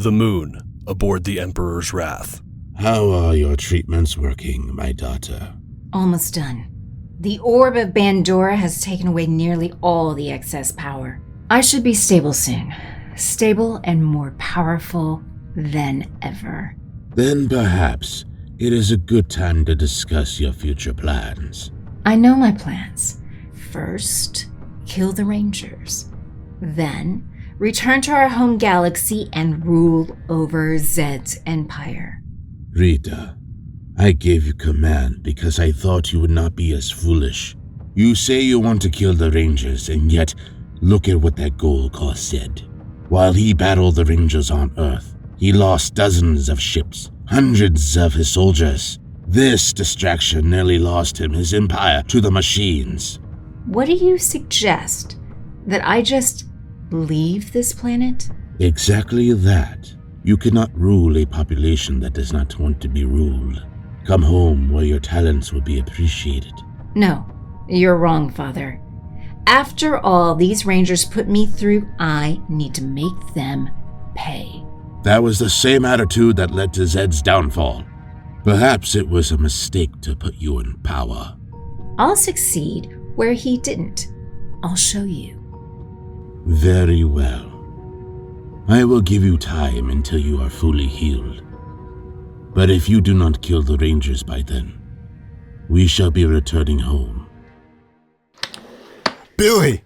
The Moon, aboard the Emperor's Wrath. How are your treatments working, my daughter? Almost done. The orb of Bandora has taken away nearly all the excess power. I should be stable soon. Stable and more powerful than ever. Then perhaps it is a good time to discuss your future plans. I know my plans. First, kill the Rangers. Then, return to our home galaxy and rule over Zed's empire. Rita, I gave you command because I thought you would not be as foolish. You say you want to kill the Rangers, and yet look at what that goal cost Zed. While he battled the Rangers on Earth, he lost dozens of ships, hundreds of his soldiers. This distraction nearly lost him his empire to the machines. What do you suggest? That I just leave this planet? Exactly that. You cannot rule a population that does not want to be ruled. Come home where your talents will be appreciated. No, you're wrong, Father. After all these Rangers put me through, I need to make them pay. That was the same attitude that led to Zed's downfall. Perhaps it was a mistake to put you in power. I'll succeed where he didn't. I'll show you. Very well. I will give you time until you are fully healed. But if you do not kill the Rangers by then, we shall be returning home. Billy,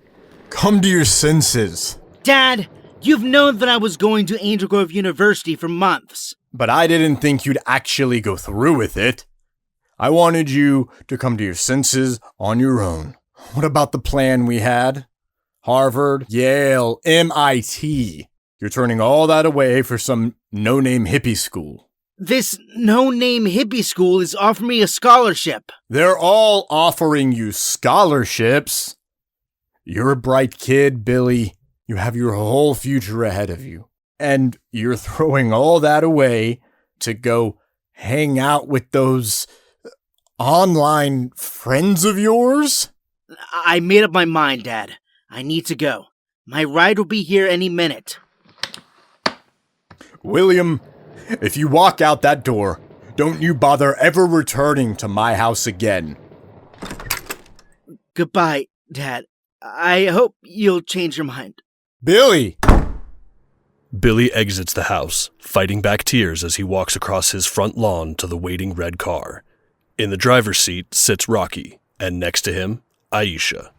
come to your senses. Dad, you've known that I was going to Angel Grove University for months. But I didn't think you'd actually go through with it. I wanted you to come to your senses on your own. What about the plan we had? Harvard, Yale, MIT. You're turning all that away for some no-name hippie school. This no-name hippie school is offering me a scholarship. They're all offering you scholarships. You're a bright kid, Billy. You have your whole future ahead of you. And you're throwing all that away to go hang out with those online friends of yours? I made up my mind, Dad. I need to go. My ride will be here any minute. William, if you walk out that door, don't you bother ever returning to my house again. Goodbye, Dad. I hope you'll change your mind. Billy! Billy exits the house, fighting back tears as he walks across his front lawn to the waiting red car. In the driver's seat sits Rocky, and next to him, Aisha.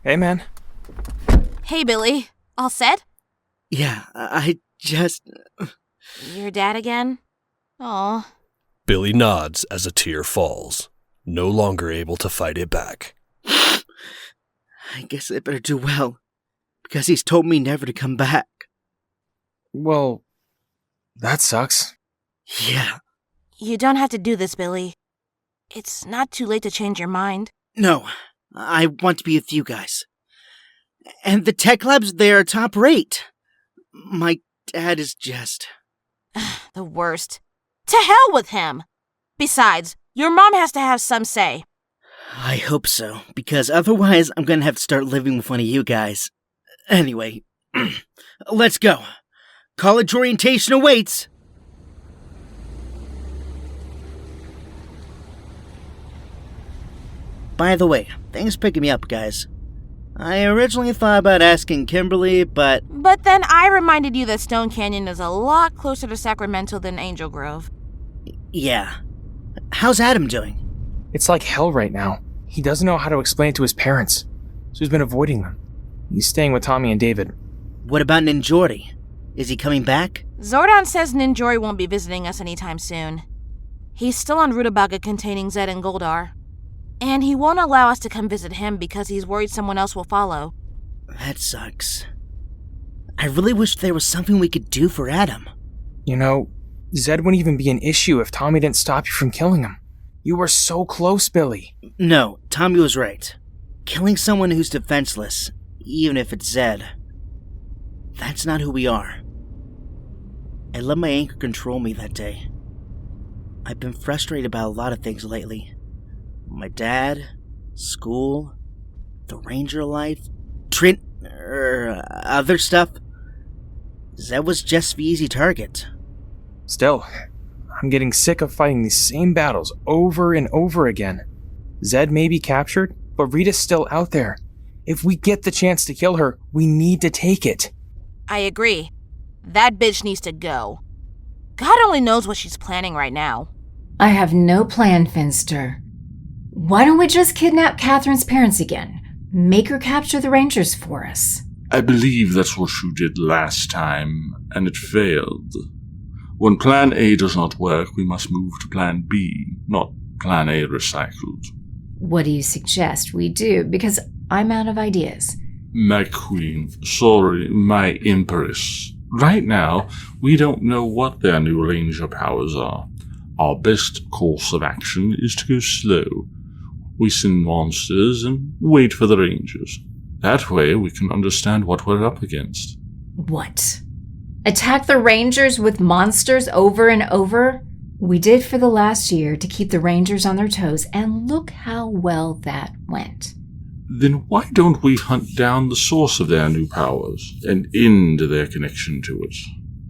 Hey, man. Hey, Billy. All set? Yeah, I just... Your dad again? Aw. Billy nods as a tear falls, no longer able to fight it back. I guess I better do well, because he's told me never to come back. Well, that sucks. Yeah. You don't have to do this, Billy. It's not too late to change your mind. No, I want to be with you guys. And the tech labs there are top rate. My dad is just... The worst. To hell with him! Besides, your mom has to have some say. I hope so, because otherwise I'm gonna have to start living with one of you guys. Anyway, let's go. College orientation awaits! By the way, thanks for picking me up, guys. I originally thought about asking Kimberly, but... But then I reminded you that Stone Canyon is a lot closer to Sacramento than Angel Grove. Yeah. How's Adam doing? It's like hell right now. He doesn't know how to explain it to his parents, so he's been avoiding them. He's staying with Tommy and David. What about Ninjori? Is he coming back? Zordon says Ninjori won't be visiting us anytime soon. He's still on Rutabaga containing Zed and Goldar. And he won't allow us to come visit him because he's worried someone else will follow. That sucks. I really wish there was something we could do for Adam. You know, Zed wouldn't even be an issue if Tommy didn't stop you from killing him. You were so close, Billy. No, Tommy was right. Killing someone who's defenseless, even if it's Zed, that's not who we are. I let my anger control me that day. I've been frustrated about a lot of things lately. My dad, school, the ranger life, other stuff. Zed was just the easy target. Still, I'm getting sick of fighting these same battles over and over again. Zed may be captured, but Rita's still out there. If we get the chance to kill her, we need to take it. I agree. That bitch needs to go. God only knows what she's planning right now. I have no plan, Finster. Why don't we just kidnap Catherine's parents again? Make her capture the Rangers for us. I believe that's what you did last time, and it failed. When Plan A does not work, we must move to Plan B, not Plan A recycled. What do you suggest we do? Because I'm out of ideas. My queen, sorry, my empress. Right now, we don't know what their new ranger powers are. Our best course of action is to go slow. We send monsters and wait for the rangers. That way we can understand what we're up against. What? Attack the Rangers with monsters over and over? We did for the last year to keep the Rangers on their toes, and look how well that went. Then why don't we hunt down the source of their new powers and end their connection to it?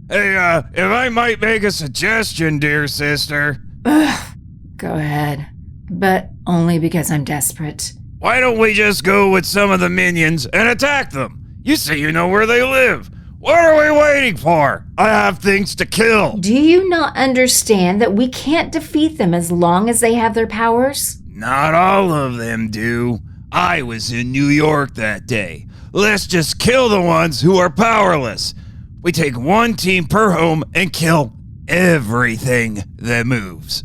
Hey, if I might make a suggestion, dear sister. Ugh, go ahead. But only because I'm desperate. Why don't we just go with some of the minions and attack them? You say you know where they live. What are we waiting for? I have things to kill. Do you not understand that we can't defeat them as long as they have their powers? Not all of them do. I was in New York that day. Let's just kill the ones who are powerless. We take one team per home and kill everything that moves.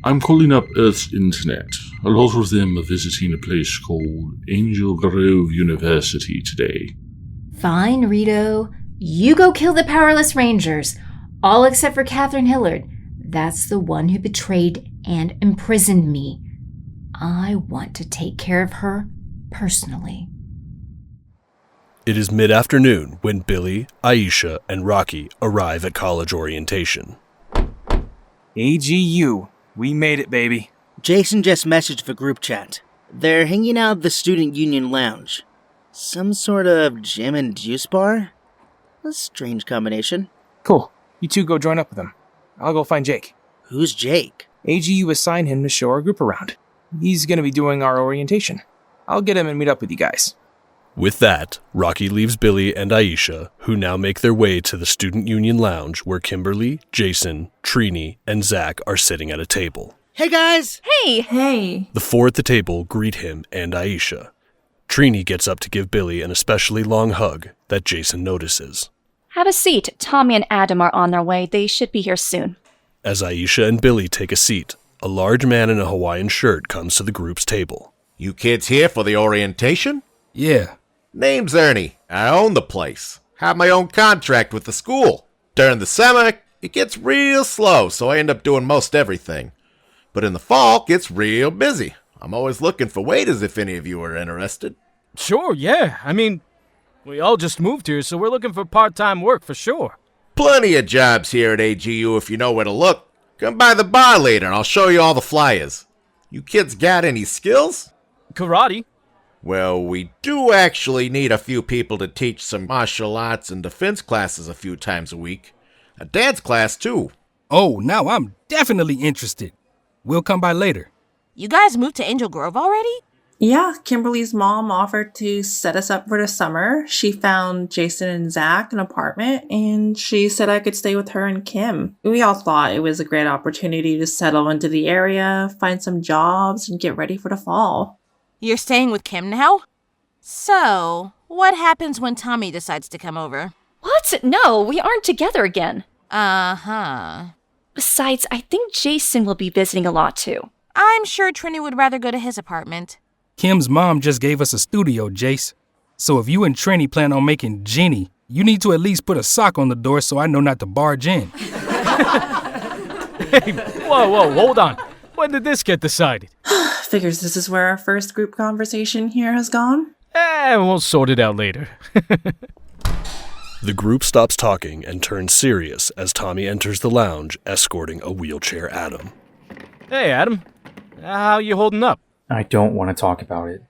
I'm calling up Earth's internet. A lot of them are visiting a place called Angel Grove University today. Fine, Rito. You go kill the powerless Rangers. All except for Catherine Hillard. That's the one who betrayed and imprisoned me. I want to take care of her personally. It is mid-afternoon when Billy, Aisha, and Rocky arrive at college orientation. AGU. We made it, baby. Jason just messaged the group chat. They're hanging out at the Student Union Lounge. Some sort of gym and juice bar? A strange combination. Cool. You two go join up with them. I'll go find Jake. Who's Jake? AGU assigned him to show our group around. He's going to be doing our orientation. I'll get him and meet up with you guys. With that, Rocky leaves Billy and Aisha, who now make their way to the Student Union Lounge where Kimberly, Jason, Trini, and Zach are sitting at a table. Hey guys! Hey! The four at the table greet him and Aisha. Trini gets up to give Billy an especially long hug that Jason notices. Have a seat. Tommy and Adam are on their way. They should be here soon. As Aisha and Billy take a seat, a large man in a Hawaiian shirt comes to the group's table. You kids here for the orientation? Yeah. Name's Ernie. I own the place. Have my own contract with the school. During the summer, it gets real slow, so I end up doing most everything. But in the fall, it gets real busy. I'm always looking for waiters if any of you are interested. Sure, yeah. I mean, we all just moved here, so we're looking for part-time work for sure. Plenty of jobs here at AGU if you know where to look. Come by the bar later and I'll show you all the flyers. You kids got any skills? Karate. Well, we do actually need a few people to teach some martial arts and defense classes a few times a week. A dance class, too. Oh, now I'm definitely interested. We'll come by later. You guys moved to Angel Grove already? Yeah, Kimberly's mom offered to set us up for the summer. She found Jason and Zach an apartment, and she said I could stay with her and Kim. We all thought it was a great opportunity to settle into the area, find some jobs, and get ready for the fall. You're staying with Kim now? So, what happens when Tommy decides to come over? What? No, we aren't together again. Uh-huh. Besides, I think Jason will be visiting a lot too. I'm sure Trini would rather go to his apartment. Kim's mom just gave us a studio, Jace. So if you and Trini plan on making Jenny, you need to at least put a sock on the door so I know not to barge in. Hey, whoa, hold on. When did this get decided? Figures this is where our first group conversation here has gone. We'll sort it out later. The group stops talking and turns serious as Tommy enters the lounge, escorting a wheelchair Adam. Hey, Adam. How you holding up? I don't want to talk about it.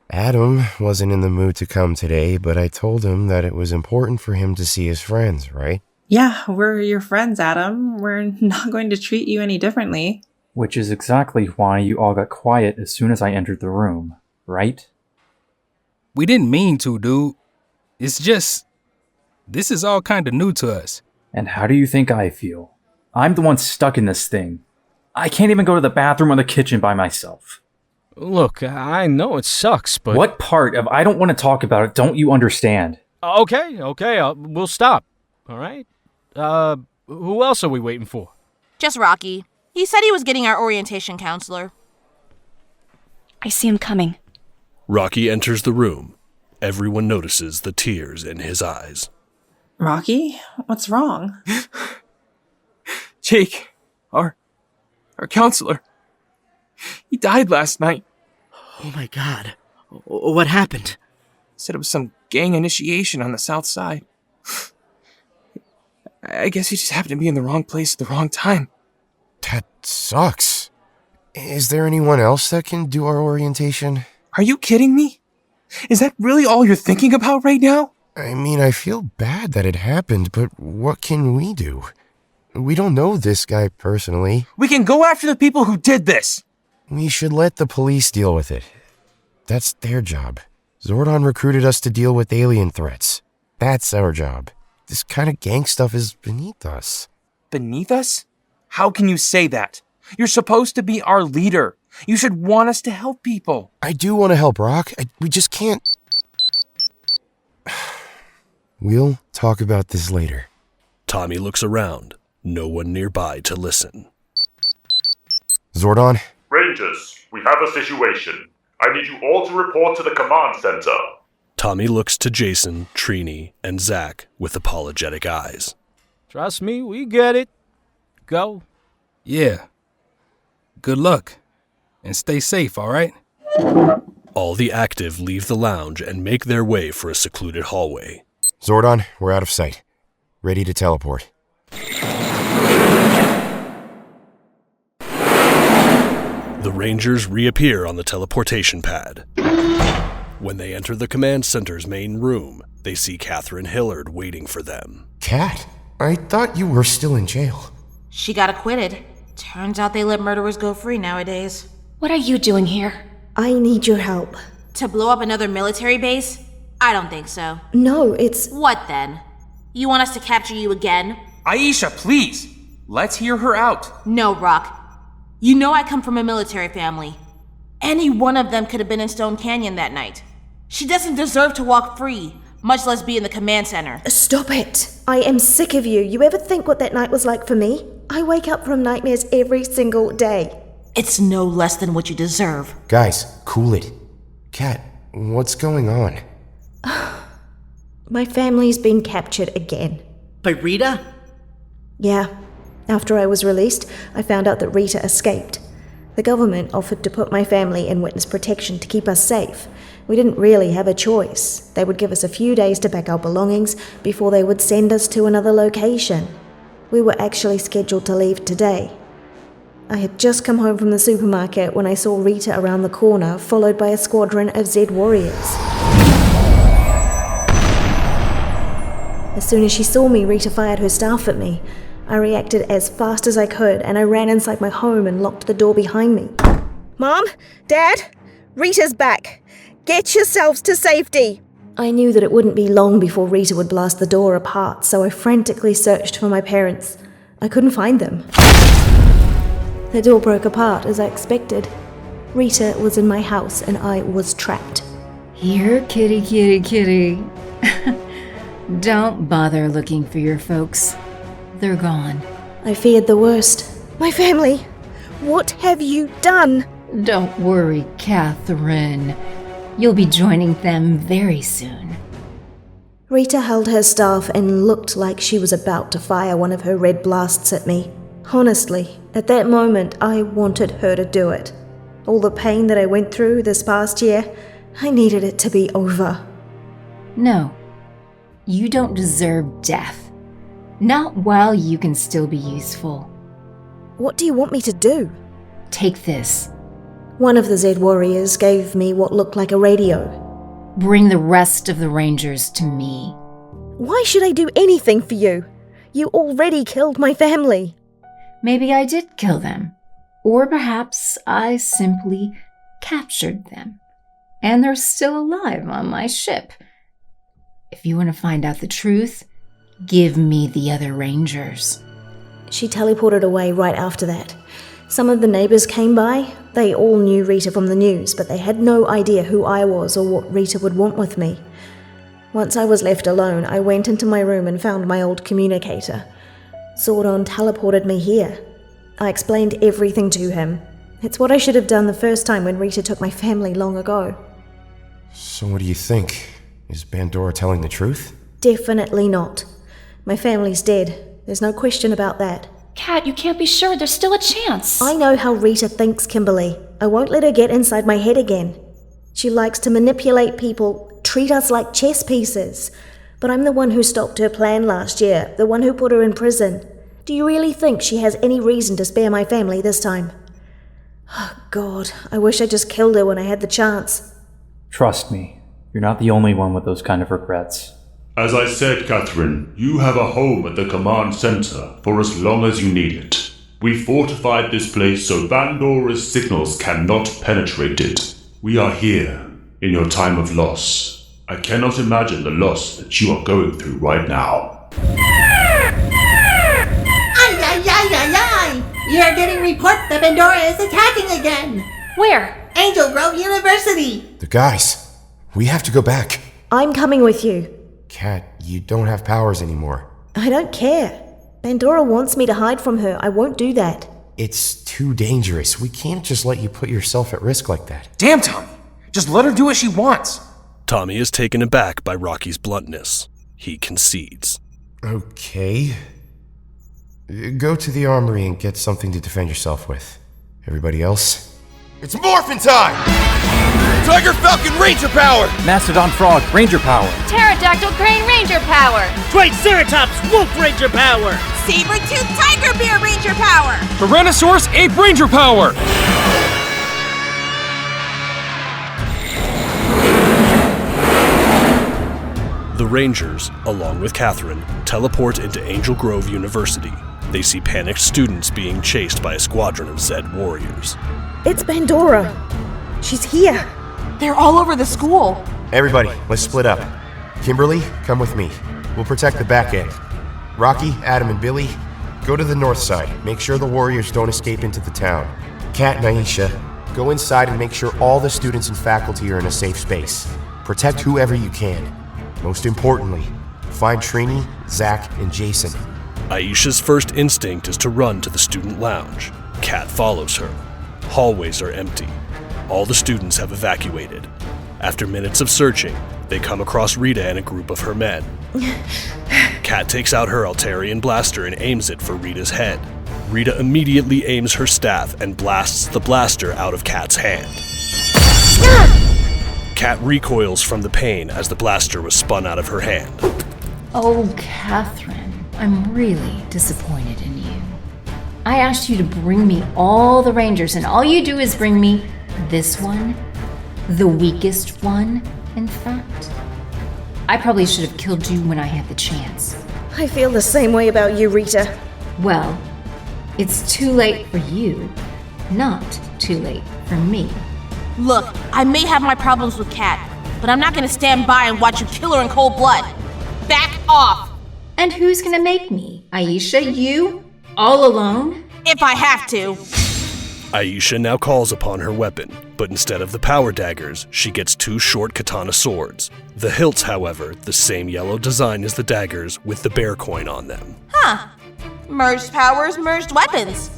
Adam wasn't in the mood to come today, but I told him that it was important for him to see his friends, right? Yeah, we're your friends, Adam. We're not going to treat you any differently. Which is exactly why you all got quiet as soon as I entered the room, right? We didn't mean to, dude. It's just, this is all kind of new to us. And how do you think I feel? I'm the one stuck in this thing. I can't even go to the bathroom or the kitchen by myself. Look, I know it sucks, but... What part of I don't want to talk about it don't you understand? Okay, we'll stop. All right? Who else are we waiting for? Just Rocky. He said he was getting our orientation counselor. I see him coming. Rocky enters the room. Everyone notices the tears in his eyes. Rocky, what's wrong? Jake, our counselor. He died last night. Oh my god. What happened? Said it was some gang initiation on the south side. I guess he just happened to be in the wrong place at the wrong time. That sucks. Is there anyone else that can do our orientation? Are you kidding me? Is that really all you're thinking about right now? I mean, I feel bad that it happened, but what can we do? We don't know this guy personally. We can go after the people who did this. We should let the police deal with it. That's their job. Zordon recruited us to deal with alien threats. That's our job. This kind of gang stuff is beneath us. Beneath us? How can you say that? You're supposed to be our leader. You should want us to help people. I do want to help, Rock. We just can't... We'll talk about this later. Tommy looks around. No one nearby to listen. Zordon? Rangers, we have a situation. I need you all to report to the command center. Tommy looks to Jason, Trini, and Zach with apologetic eyes. Trust me, we get it. Go. Yeah. Good luck. And stay safe, all right? All the active leave the lounge and make their way for a secluded hallway. Zordon, we're out of sight. Ready to teleport. The Rangers reappear on the teleportation pad. When they enter the command center's main room, they see Catherine Hillard waiting for them. Cat, I thought you were still in jail. She got acquitted. Turns out they let murderers go free nowadays. What are you doing here? I need your help. To blow up another military base? I don't think so. No, it's... What then? You want us to capture you again? Aisha, please! Let's hear her out. No, Rock. You know I come from a military family. Any one of them could have been in Stone Canyon that night. She doesn't deserve to walk free, much less be in the command center. Stop it! I am sick of you. You ever think what that night was like for me? I wake up from nightmares every single day. It's no less than what you deserve. Guys, cool it. Cat, what's going on? My family's been captured again. By Rita? Yeah. After I was released, I found out that Rita escaped. The government offered to put my family in witness protection to keep us safe. We didn't really have a choice. They would give us a few days to pack our belongings before they would send us to another location. We were actually scheduled to leave today. I had just come home from the supermarket when I saw Rita around the corner, followed by a squadron of Zed warriors. As soon as she saw me, Rita fired her staff at me. I reacted as fast as I could, and I ran inside my home and locked the door behind me. Mom? Dad? Rita's back. Get yourselves to safety. I knew that it wouldn't be long before Rita would blast the door apart, so I frantically searched for my parents. I couldn't find them. The door broke apart as I expected. Rita was in my house and I was trapped. Here, kitty, kitty, kitty. Don't bother looking for your folks. They're gone. I feared the worst. My family! What have you done? Don't worry, Catherine. You'll be joining them very soon. Rita held her staff and looked like she was about to fire one of her red blasts at me. Honestly, at that moment, I wanted her to do it. All the pain that I went through this past year, I needed it to be over. No, you don't deserve death. Not while you can still be useful. What do you want me to do? Take this. One of the Zed warriors gave me what looked like a radio. Bring the rest of the Rangers to me. Why should I do anything for you? You already killed my family. Maybe I did kill them. Or perhaps I simply captured them. And they're still alive on my ship. If you want to find out the truth, give me the other Rangers. She teleported away right after that. Some of the neighbors came by. They all knew Rita from the news, but they had no idea who I was or what Rita would want with me. Once I was left alone, I went into my room and found my old communicator. Zordon teleported me here. I explained everything to him. It's what I should have done the first time when Rita took my family long ago. So what do you think? Is Bandora telling the truth? Definitely not. My family's dead. There's no question about that. Kat, you can't be sure. There's still a chance. I know how Rita thinks, Kimberly. I won't let her get inside my head again. She likes to manipulate people, treat us like chess pieces. But I'm the one who stopped her plan last year, the one who put her in prison. Do you really think she has any reason to spare my family this time? Oh, God, I wish I just killed her when I had the chance. Trust me, you're not the only one with those kind of regrets. As I said, Catherine, you have a home at the command center for as long as you need it. We fortified this place so Bandora's signals cannot penetrate it. We are here, in your time of loss. I cannot imagine the loss that you are going through right now. You're getting reports that Bandora is attacking again! Where? Angel Grove University! The guys, we have to go back. I'm coming with you. Kat, you don't have powers anymore. I don't care. Bandora wants me to hide from her. I won't do that. It's too dangerous. We can't just let you put yourself at risk like that. Damn, Tommy! Just let her do what she wants! Tommy is taken aback by Rocky's bluntness. He concedes. Okay. Go to the armory and get something to defend yourself with. Everybody else? It's morphin' time! Tiger Falcon Ranger Power! Mastodon Frog Ranger Power! Pterodactyl Crane Ranger Power! Triceratops Wolf Ranger Power! Saber-tooth Tiger Bear Ranger Power! Tyrannosaurus Ape Ranger Power! The Rangers, along with Catherine, teleport into Angel Grove University. They see panicked students being chased by a squadron of Zed warriors. It's Bandora. She's here. They're all over the school. Everybody, let's split up. Kimberly, come with me. We'll protect the back end. Rocky, Adam, and Billy, go to the north side. Make sure the warriors don't escape into the town. Kat and Aisha, go inside and make sure all the students and faculty are in a safe space. Protect whoever you can. Most importantly, find Trini, Zach, and Jason. Aisha's first instinct is to run to the student lounge. Kat follows her. Hallways are empty. All the students have evacuated. After minutes of searching, they come across Rita and a group of her men. Kat takes out her Altarian blaster and aims it for Rita's head. Rita immediately aims her staff and blasts the blaster out of Kat's hand. Kat recoils from the pain as the blaster was spun out of her hand. Oh, Catherine, I'm really disappointed in you. I asked you to bring me all the Rangers, and all you do is bring me this one, the weakest one, in fact. I probably should have killed you when I had the chance. I feel the same way about you, Rita. Well, it's too late for you, not too late for me. Look, I may have my problems with Kat, but I'm not gonna stand by and watch you kill her in cold blood. Back off! And who's gonna make me? Aisha, you? All alone? If I have to. Aisha now calls upon her weapon, but instead of the power daggers, she gets two short katana swords. The hilts, however, the same yellow design as the daggers with the bear coin on them. Huh. Merged powers, merged weapons.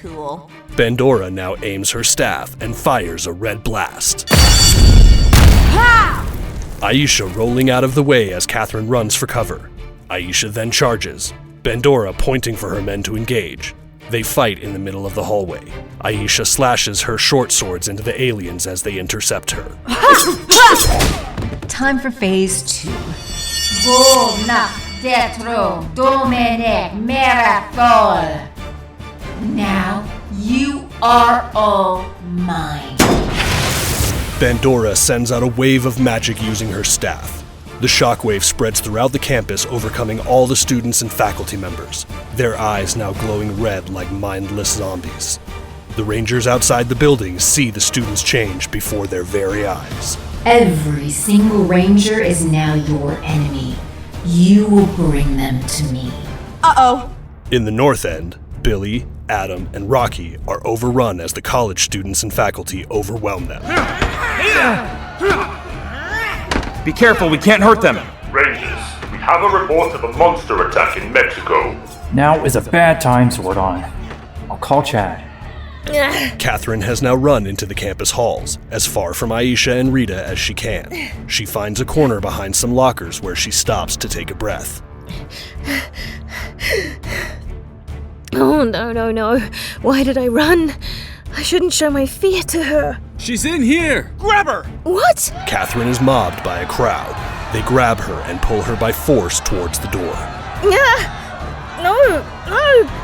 Cool. Bandora now aims her staff and fires a red blast. Ha! Aisha rolling out of the way as Catherine runs for cover. Aisha then charges, Bandora pointing for her men to engage. They fight in the middle of the hallway. Aisha slashes her short swords into the aliens as they intercept her. Time for phase 2. Bona, Detro, Dominic, Miracol. Now you are all mine. Bandora sends out a wave of magic using her staff. The shockwave spreads throughout the campus, overcoming all the students and faculty members, their eyes now glowing red like mindless zombies. The Rangers outside the building see the students change before their very eyes. Every single Ranger is now your enemy. You will bring them to me. Uh-oh. In the north end, Billy, Adam, and Rocky are overrun as the college students and faculty overwhelm them. Be careful, we can't hurt them. Rangers, we have a report of a monster attack in Mexico. Now is a bad time, Zordon. I'll call Chad. Catherine has now run into the campus halls, as far from Aisha and Rita as she can. She finds a corner behind some lockers where she stops to take a breath. Oh, no. Why did I run? I shouldn't show my fear to her. She's in here! Grab her! What? Catherine is mobbed by a crowd. They grab her and pull her by force towards the door. No,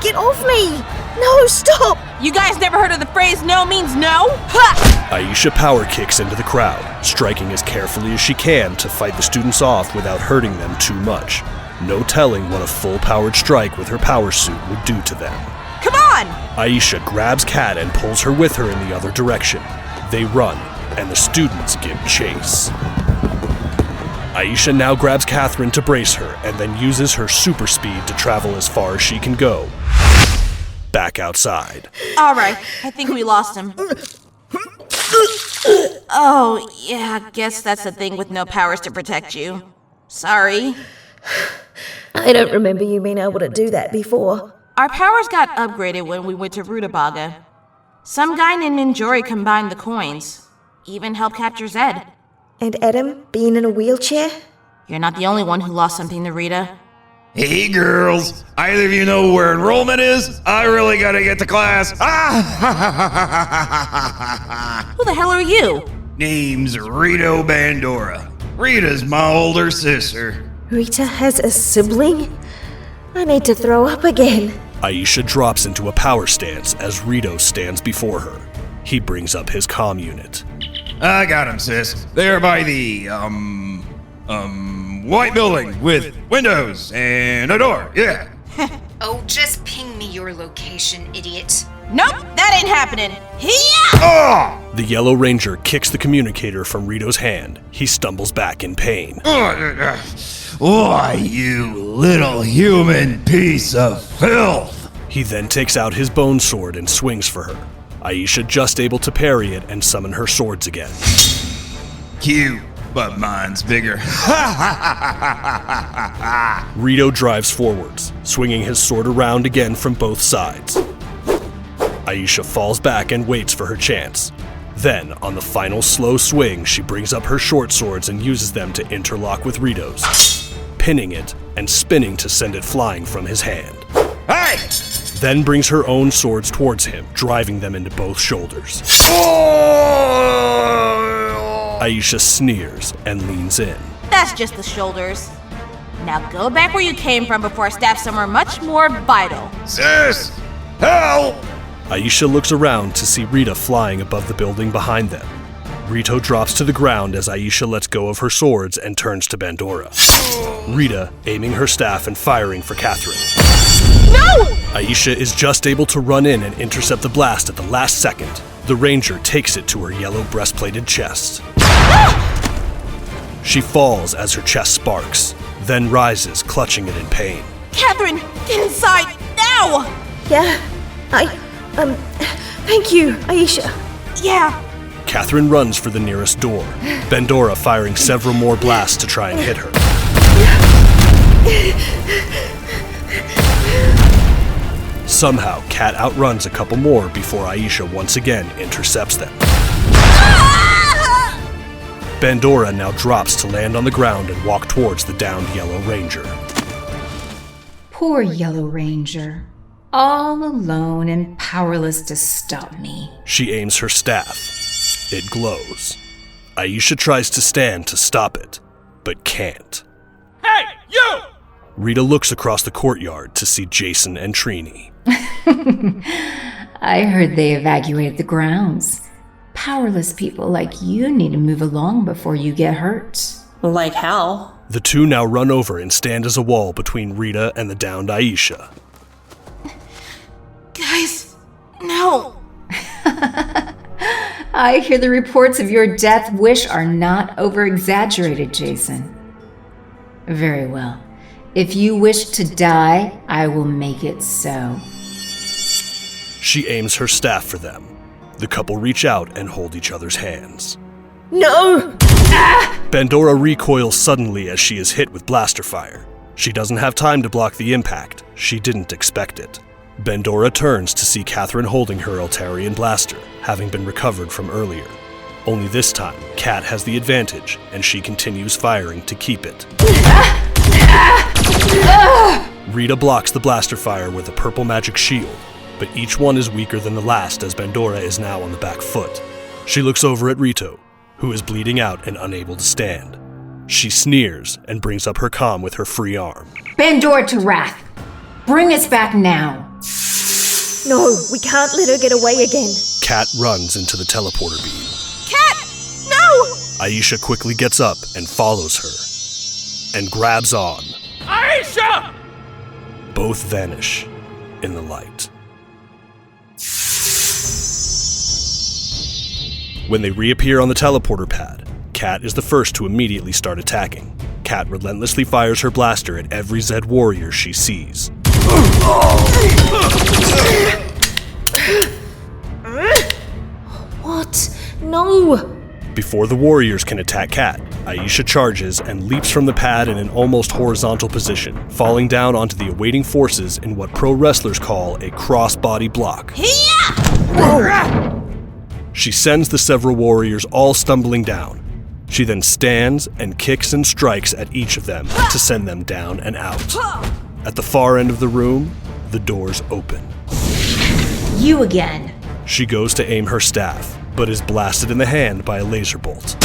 get off me! No, stop! You guys never heard of the phrase no means no? Ha! Aisha power kicks into the crowd, striking as carefully as she can to fight the students off without hurting them too much. No telling what a full-powered strike with her power suit would do to them. Come on! Aisha grabs Kat and pulls her with her in the other direction. They run, and the students give chase. Aisha now grabs Catherine to brace her and then uses her super speed to travel as far as she can go. Back outside. All right, I think we lost him. Oh, yeah, I guess that's the thing with no powers to protect you. Sorry. I don't remember you being able to do that before. Our powers got upgraded when we went to Rutabaga. Some guy named Ninjori combined the coins. Even helped capture Zed. And Adam being in a wheelchair? You're not the only one who lost something to Rita. Hey, girls. Either of you know where enrollment is? I really gotta get to class. Who the hell are you? Name's Rita Bandora. Rita's my older sister. Rita has a sibling? I need to throw up again. Aisha drops into a power stance as Rito stands before her. He brings up his comm unit. I got him, sis. They're by the, white building with windows and a door, yeah. Oh, just ping me your location, idiot. Nope, that ain't happening. The Yellow Ranger kicks the communicator from Rito's hand. He stumbles back in pain. Why, you little human piece of filth! He then takes out his bone sword and swings for her. Aisha just able to parry it and summon her swords again. Cute, but mine's bigger. Rito drives forwards, swinging his sword around again from both sides. Aisha falls back and waits for her chance. Then, on the final slow swing, she brings up her short swords and uses them to interlock with Rito's, pinning it and spinning to send it flying from his hand. Hey! Then brings her own swords towards him, driving them into both shoulders. Aisha sneers and leans in. That's just the shoulders. Now go back where you came from before I stab somewhere much more vital. Sis! Help! Aisha looks around to see Rita flying above the building behind them. Rito drops to the ground as Aisha lets go of her swords and turns to Bandora. Rita, aiming her staff and firing for Catherine. No! Aisha is just able to run in and intercept the blast at the last second. The Ranger takes it to her yellow breastplated chest. She falls as her chest sparks, then rises, clutching it in pain. Catherine, get inside, now! Yeah, thank you, Aisha. Yeah. Catherine runs for the nearest door, Bandora firing several more blasts to try and hit her. Somehow, Kat outruns a couple more before Aisha once again intercepts them. Bandora now drops to land on the ground and walk towards the downed Yellow Ranger. Poor Yellow Ranger. All alone and powerless to stop me. She aims her staff. It glows. Aisha tries to stand to stop it, but can't. Hey, you! Rita looks across the courtyard to see Jason and Trini. I heard they evacuated the grounds. Powerless people like you need to move along before you get hurt. Like hell. The two now run over and stand as a wall between Rita and the downed Aisha. Guys, no. I hear the reports of your death wish are not over-exaggerated, Jason. Very well. If you wish to die, I will make it so. She aims her staff for them. The couple reach out and hold each other's hands. No! Bandora recoils suddenly as she is hit with blaster fire. She doesn't have time to block the impact. She didn't expect it. Bandora turns to see Catherine holding her Eltarian blaster, having been recovered from earlier. Only this time, Kat has the advantage, and she continues firing to keep it. Rita blocks the blaster fire with a purple magic shield, but each one is weaker than the last as Bandora is now on the back foot. She looks over at Rito, who is bleeding out and unable to stand. She sneers and brings up her comm with her free arm. Bandora to Wrath! Bring us back now! No, we can't let her get away again. Kat runs into the teleporter beam. Kat! No! Aisha quickly gets up and follows her, and grabs on. Aisha! Both vanish in the light. When they reappear on the teleporter pad, Kat is the first to immediately start attacking. Kat relentlessly fires her blaster at every Zed warrior she sees. What? No! Before the warriors can attack Kat, Aisha charges and leaps from the pad in an almost horizontal position, falling down onto the awaiting forces in what pro wrestlers call a cross-body block. She sends the several warriors all stumbling down. She then stands and kicks and strikes at each of them to send them down and out. At the far end of the room, the doors open. You again. She goes to aim her staff, but is blasted in the hand by a laser bolt.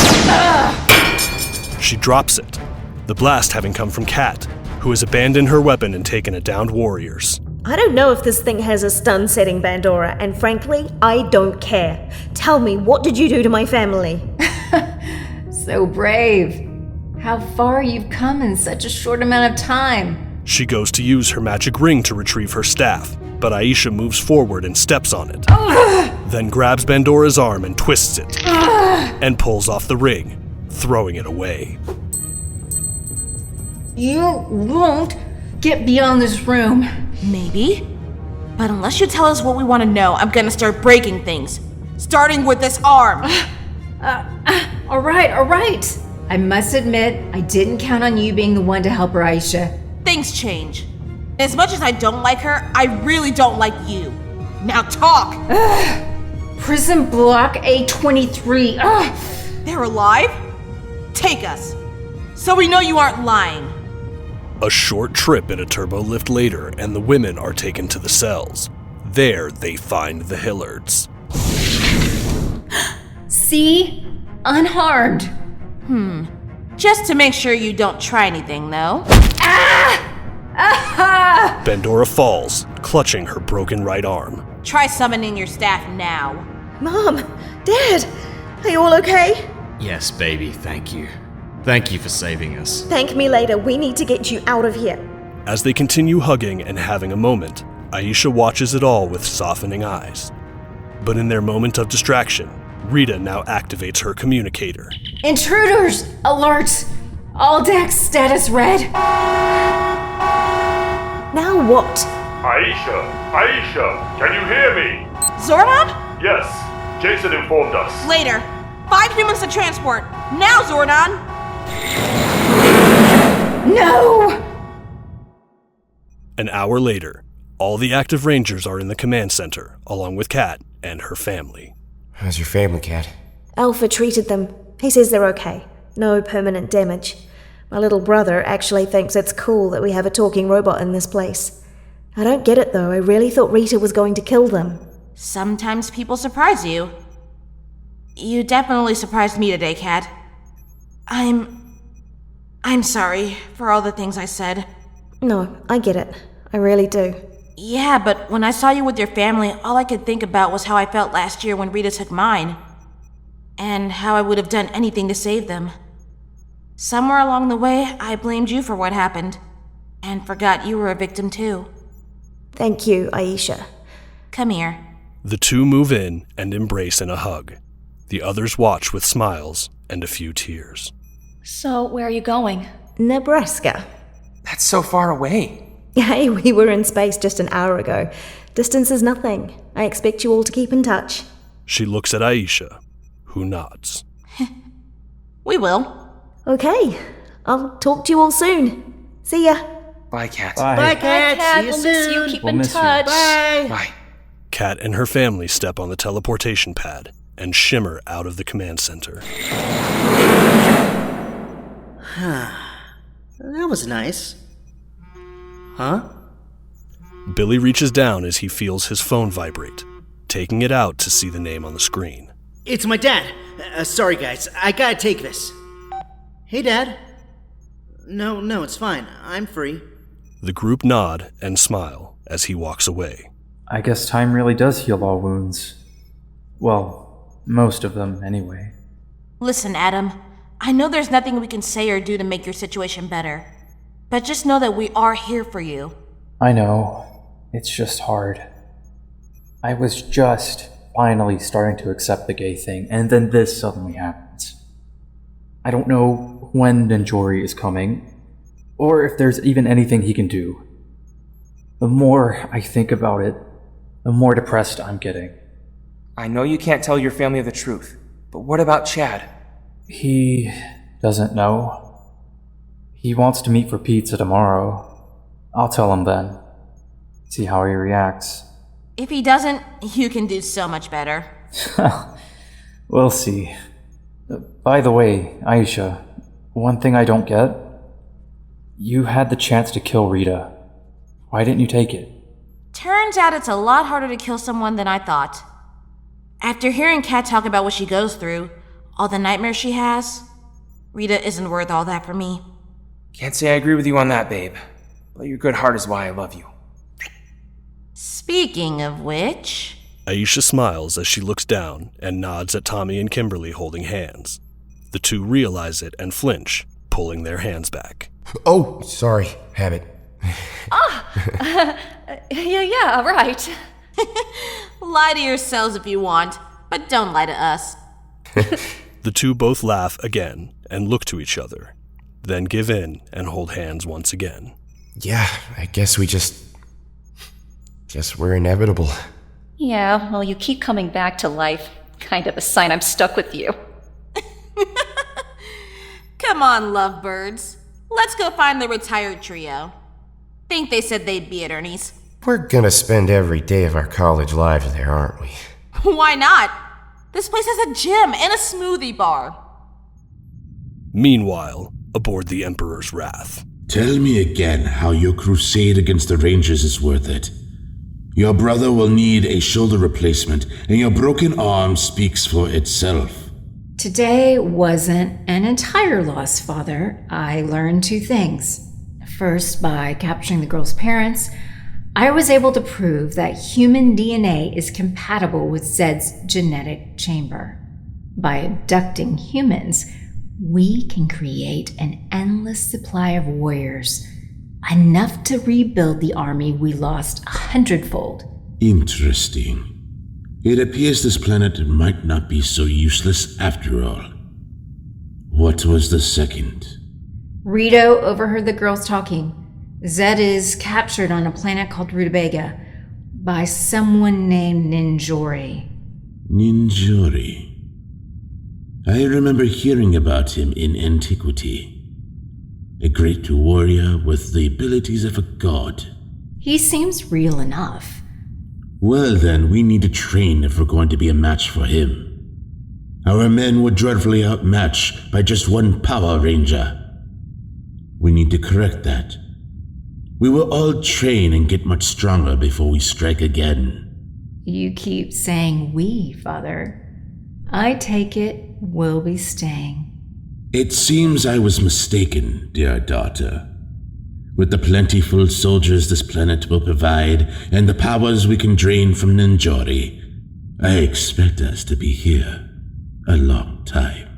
She drops it, the blast having come from Kat, who has abandoned her weapon and taken a downed warriors. I don't know if this thing has a stun setting, Bandora, and frankly, I don't care. Tell me, what did you do to my family? So brave. How far you've come in such a short amount of time. She goes to use her magic ring to retrieve her staff, but Aisha moves forward and steps on it. Then grabs Bandora's arm and twists it, and pulls off the ring, throwing it away. You won't get beyond this room. Maybe. But unless you tell us what we want to know, I'm gonna start breaking things. Starting with this arm. All right. I must admit, I didn't count on you being the one to help her, Aisha. Things change. As much as I don't like her, I really don't like you. Now talk! Prison Block A23. They're alive? Take us. So we know you aren't lying. A short trip in a turbo lift later, and the women are taken to the cells. There, they find the Hillards. See? Unharmed. Just to make sure you don't try anything, though. Bandora falls, clutching her broken right arm. Try summoning your staff now. Mom! Dad! Are you all okay? Yes, baby, thank you. Thank you for saving us. Thank me later. We need to get you out of here. As they continue hugging and having a moment, Aisha watches it all with softening eyes. But in their moment of distraction, Rita now activates her communicator. Intruders! Alert! All decks status red. Now what? Aisha, can you hear me? Zordon? Yes, Jason informed us. Later. 5 humans to transport. Now, Zordon! No! An hour later, all the active rangers are in the command center, along with Kat and her family. How's your family, Kat? Alpha treated them. He says they're okay. No permanent damage. My little brother actually thinks it's cool that we have a talking robot in this place. I don't get it, though. I really thought Rita was going to kill them. Sometimes people surprise you. You definitely surprised me today, Kat. I'm sorry for all the things I said. No, I get it. I really do. Yeah, but when I saw you with your family, all I could think about was how I felt last year when Rita took mine. and how I would have done anything to save them. Somewhere along the way, I blamed you for what happened, and forgot you were a victim too. Thank you, Aisha. Come here. The two move in and embrace in a hug. The others watch with smiles and a few tears. So, where are you going? Nebraska. That's so far away. Hey, we were in space just an hour ago. Distance is nothing. I expect you all to keep in touch. She looks at Aisha, who nods. We will. Okay. I'll talk to you all soon. See ya. Bye, Kat. Bye, Kat. See you We'll miss soon. you. Keep We'll in miss you. touch. Bye. Bye. Kat and her family step on the teleportation pad and shimmer out of the command center. That was nice. Huh? Billy reaches down as he feels his phone vibrate, taking it out to see the name on the screen. It's my dad. Sorry, guys. I gotta take this. Hey, Dad. No, it's fine. I'm free. The group nod and smile as he walks away. I guess time really does heal all wounds. Well, most of them, anyway. Listen, Adam. I know there's nothing we can say or do to make your situation better. But just know that we are here for you. I know. It's just hard. I was just finally starting to accept the gay thing, and then this suddenly happens. I don't know when Ninjori is coming, or if there's even anything he can do. The more I think about it, the more depressed I'm getting. I know you can't tell your family the truth, but what about Chad? He doesn't know. He wants to meet for pizza tomorrow. I'll tell him then. See how he reacts. If he doesn't, you can do so much better. We'll see. By the way, Aisha, one thing I don't get. You had the chance to kill Rita. Why didn't you take it? Turns out it's a lot harder to kill someone than I thought. After hearing Kat talk about what she goes through, all the nightmares she has, Rita isn't worth all that for me. Can't say I agree with you on that, babe. But your good heart is why I love you. Speaking of which... Aisha smiles as she looks down and nods at Tommy and Kimberly holding hands. The two realize it and flinch, pulling their hands back. Oh, sorry. Habit. Yeah, right. Lie to yourselves if you want, but don't lie to us. The two both laugh again and look to each other, then give in and hold hands once again. Yeah, I guess we're inevitable. Yeah, well, you keep coming back to life. Kind of a sign I'm stuck with you. Come on, lovebirds. Let's go find the retired trio. Think they said they'd be at Ernie's. We're gonna spend every day of our college lives there, aren't we? Why not? This place has a gym and a smoothie bar. Meanwhile, aboard the Emperor's Wrath. Tell me again how your crusade against the Rangers is worth it. Your brother will need a shoulder replacement, and your broken arm speaks for itself. Today wasn't an entire loss, Father. I learned two things. First, by capturing the girl's parents, I was able to prove that human DNA is compatible with Zed's genetic chamber. By abducting humans, we can create an endless supply of warriors, enough to rebuild the army we lost 100-fold. Interesting. It appears this planet might not be so useless after all. What was the second? Rita overheard the girls talking. Zed is captured on a planet called Rutabaga by someone named Ninjori. Ninjori. I remember hearing about him in antiquity. A great warrior with the abilities of a god. He seems real enough. Well then, we need to train if we're going to be a match for him. Our men were dreadfully outmatched by just one Power Ranger. We need to correct that. We will all train and get much stronger before we strike again. You keep saying we, Father. I take it we'll be staying. It seems I was mistaken, dear daughter. With the plentiful soldiers this planet will provide, and the powers we can drain from Ninjori, I expect us to be here a long time.